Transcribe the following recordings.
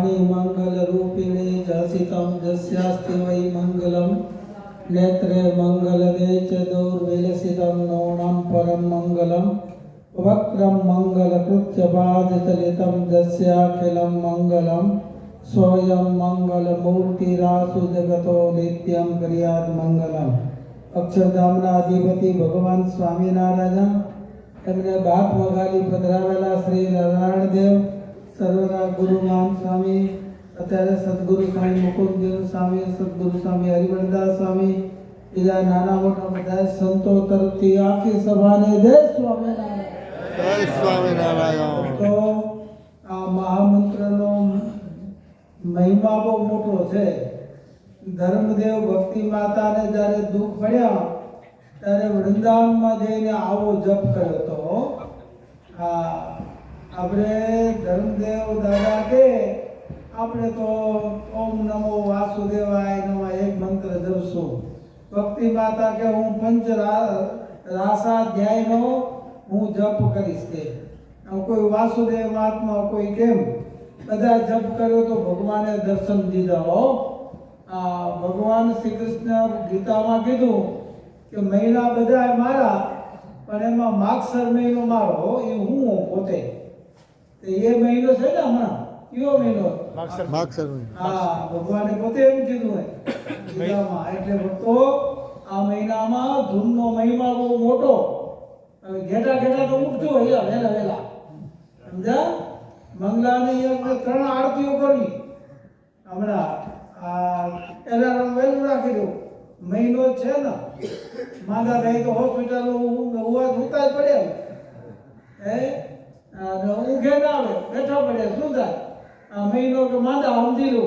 वाणी मंगल रूपिणी जसितं जस्यास्ति वै मंगलम नेत्रे मंगलदे च दौर्विलसितं नौनं परम मंगलम वक्रम मंगलकृत्य पादचलितं जस्याखिलं मंगलम स्वयं मंगलमूर्तिरासु जगतो नित्यं क्रियात् मंगलम। अक्षरधामना अधिपति भगवान स्वामीनारायण एमने बाप वगाली पधरावेला श्री नारायण देव सर्वना गुरुमान स्वामी अत्यारे सद्गुरु स्वामी मुकुंददेव स्वामी सद्गुरु स्वामी हरिवरदास स्वामी बीजा नाना मोटा બધા સંતો તરફથી આખી સભાને જય સ્વામિનારાયણ। તો આ મહામંત્રનો મહિમા બહુ મોટો છે। ધર્મદેવ ભક્તિ માતાને જ્યારે દુઃખ પડ્યા ત્યારે વૃંદાવનમાં જઈને આવો જપ કર્યો હતો। આપણે ધર્મદેવ દાદા કે આપણે તો ઓમ નમો વાસુદેવાય નમઃ એક મંત્ર જપશું। ભક્તિ માતા કે હું પંચ રાસાધ્યાયનો હું જપ કરીશ કે કોઈ વાસુદેવ મહાત્મા કોઈ કેમ બધા જપ કર્યો તો ભગવાને દર્શન દીધા હો। ભગવાન શ્રી કૃષ્ણ ગીતામાં કીધું કે મહિના બધા મારા પણ એમાં માગસર મહિનો મારો એ હું પોતે એ મહિનો છે ને હમણાં કયો મહિનો માગસર ભગવાને પોતે એમ કીધું હોય ગીતામાં। એટલે ભક્તો આ મહિનામાં ધૂમનો મહિમા બહુ મોટો। હવે ઘેટા ઘેટા તો ઉઠજો અહીંયા વહેલા વહેલા સમજા। મંગલાની આપણે 3 આરતીઓ કરવી હમણાં એલાર્મ વહેલું રાખી દો। મહિનો છે ને માંદા થાય તો હોસ્પિટલ ઉવા ઉતા જ પડે હે ઊંઘે ના આવે બેઠા પડે શું થાય આ મહિનો કે માંદા સમજી લો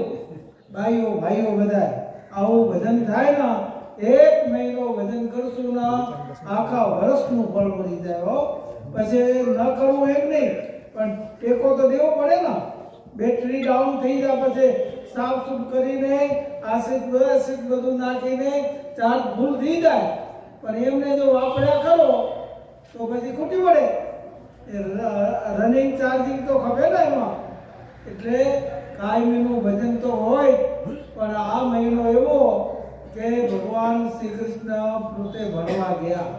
ભાઈઓ ભાઈઓ બધા આવું ભજન થાય ને એક મહિનો ભજન કરશું ના આખા વર્ષનું ફળ મળી જાય હો। પછી ન કરવું એમ નહીં પણ ટેકો તો દેવો પડે ને। બેટરી ડાઉન થઈ જાય પછી સાફ સુફ કરીને આશિત બધું નાખીને ચાર્જ ફૂલ થઈ જાય પણ એમને જો વાપર્યા કરો તો પછી ખૂટી પડે। રનિંગ ચાર્જિંગ તો ખબર ને એમાં એટલે કાયમીનું ભજન તો હોય પણ આ મહિનો એવો કે ભગવાન શ્રી કૃષ્ણ પોતે ભણવા ગયા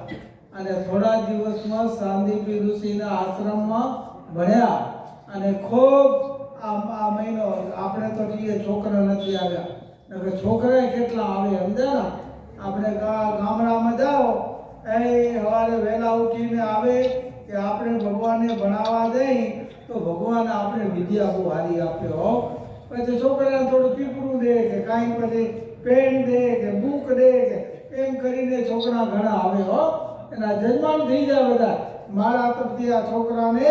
અને થોડા દિવસમાં સાંદીપની ઋષિના આશ્રમમાં ભણ્યા અને ખૂબ આ મહિનો આપણે તો કહીએ છોકરા નથી આવ્યા નકર છોકરા કેટલા આવે સમજ્યા ને। આપણે ગામડામાં જાઓ એ સવારે વહેલા ઉઠીને આવે કે આપણે ભગવાનને ભણાવવા જઈ તો ભગવાન આપણે વિદ્યા બહુ સારી આપે હો। પછી છોકરાને થોડું પીપળું દે કે કાંઈ પછી પેન દે કે બુક દે કે એમ કરીને છોકરા ઘણા આવે હો। એના જજમાન થઈ જાય બધા મારા તરફથી આ છોકરાને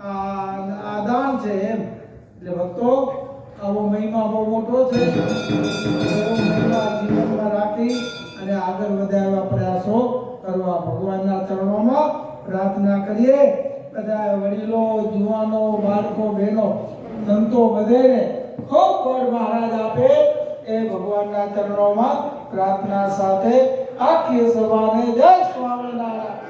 આ દાન છે એમ। એટલે ભક્તો આવો મહિમા બહુ મોટો છે। મહિમા જીવનમાં રાખી અને આગળ વધારવા પ્રયાસો કરવા ભગવાનના ચરણોમાં પ્રાર્થના કરીએ। બધા વડીલો જુવાનો બાળકો બહેનો સંતો બધેને ખૂબ બળ મહારાજ આપે એ ભગવાનના ચરણોમાં પ્રાર્થના સાથે આખી સભાને જય સ્વામિનારાયણ।